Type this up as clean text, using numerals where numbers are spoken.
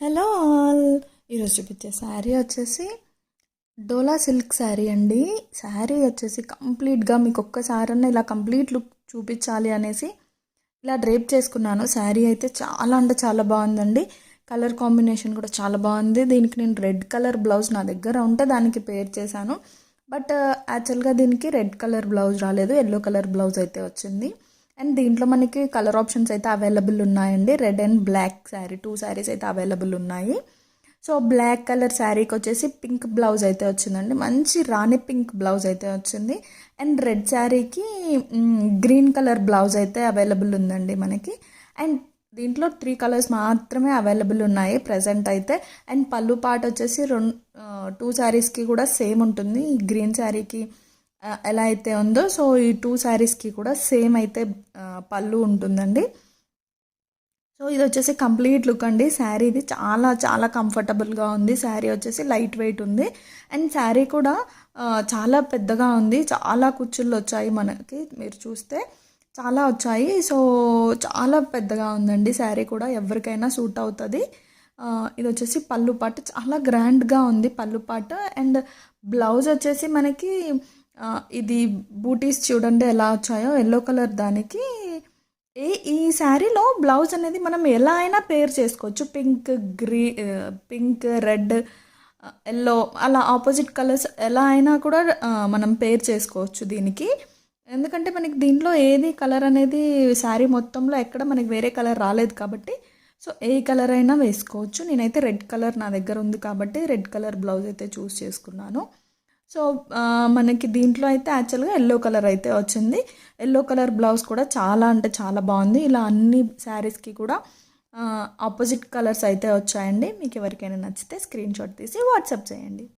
Hello all. ఈరోజు చూపించే శారీ వచ్చేసి డోలా సిల్క్ శారీ అండి. శారీ వచ్చేసి కంప్లీట్గా మీకు ఒక్కసారన్నా ఇలా కంప్లీట్ లుక్ చూపించాలి అనేసి ఇలా డ్రేప్ చేసుకున్నాను. శారీ అయితే చాలా అంటే చాలా బాగుందండి. కలర్ కాంబినేషన్ కూడా చాలా బాగుంది. దీనికి నేను రెడ్ కలర్ బ్లౌజ్ నా దగ్గర ఉంటే దానికి పేర్ చేశాను. బట్ యాక్చువల్గా దీనికి రెడ్ కలర్ బ్లౌజ్ రాలేదు, ఎల్లో కలర్ బ్లౌజ్ అయితే వచ్చింది. అండ్ దీంట్లో మనకి కలర్ ఆప్షన్స్ అయితే అవైలబుల్ ఉన్నాయండి. Red and black sari, 2 saris అయితే అవైలబుల్ ఉన్నాయి. సో బ్లాక్ కలర్ శారీకి వచ్చేసి పింక్ బ్లౌజ్ అయితే వచ్చిందండి. మంచి రాణి పింక్ బ్లౌజ్ అయితే వచ్చింది. అండ్ రెడ్ శారీకి గ్రీన్ కలర్ బ్లౌజ్ అయితే అవైలబుల్ ఉందండి మనకి. అండ్ దీంట్లో 3 కలర్స్ మాత్రమే అవైలబుల్ ఉన్నాయి ప్రజెంట్ అయితే. అండ్ పళ్ళు పాట వచ్చేసి 2 శారీస్కి కూడా సేమ్ ఉంటుంది. ఈ గ్రీన్ శారీకి ఎలా అయితే ఉందో సో ఈ 2 శారీస్కి కూడా సేమ్ అయితే పళ్ళు ఉంటుందండి. సో ఇది వచ్చేసి కంప్లీట్ లుక్ అండి. శారీ ఇది చాలా చాలా కంఫర్టబుల్గా ఉంది. శారీ వచ్చేసి లైట్ వెయిట్ ఉంది. అండ్ శారీ కూడా చాలా పెద్దగా ఉంది. చాలా కుచ్చుళ్ళు వచ్చాయి మనకి, మీరు చూస్తే చాలా వచ్చాయి. సో చాలా పెద్దగా ఉందండి శారీ కూడా, ఎవరికైనా సూట్ అవుతుంది. ఇది వచ్చేసి పళ్ళు పాట చాలా గ్రాండ్గా ఉంది పళ్ళు పాట. అండ్ బ్లౌజ్ వచ్చేసి మనకి ఇది బూటీస్ చూడండి ఎలా వచ్చాయో, ఎల్లో కలర్ దానికి. ఈ శారీలో బ్లౌజ్ అనేది మనం ఎలా అయినా పేర్ చేసుకోవచ్చు. పింక్ రెడ్ ఎల్లో అలా ఆపోజిట్ కలర్స్ ఎలా అయినా కూడా మనం పేర్ చేసుకోవచ్చు దీనికి. ఎందుకంటే మనకి దీంట్లో ఏది కలర్ అనేది శారీ మొత్తంలో ఎక్కడ మనకి వేరే కలర్ రాలేదు కాబట్టి సో ఏ కలర్ అయినా వేసుకోవచ్చు. నేనైతే రెడ్ కలర్ నా దగ్గర ఉంది కాబట్టి రెడ్ కలర్ బ్లౌజ్ అయితే చూస్ చేసుకున్నాను. సో మనకి దీంట్లో అయితే యాక్చువల్గా ఎల్లో కలర్ అయితే వచ్చింది. ఎల్లో కలర్ బ్లౌజ్ కూడా చాలా అంటే చాలా బాగుంది. ఇలా అన్ని శారీస్కి కూడా ఆపోజిట్ కలర్స్ అయితే వచ్చాయండి. మీకు ఎవరికైనా నచ్చితే స్క్రీన్ షాట్ తీసి వాట్సాప్ చేయండి.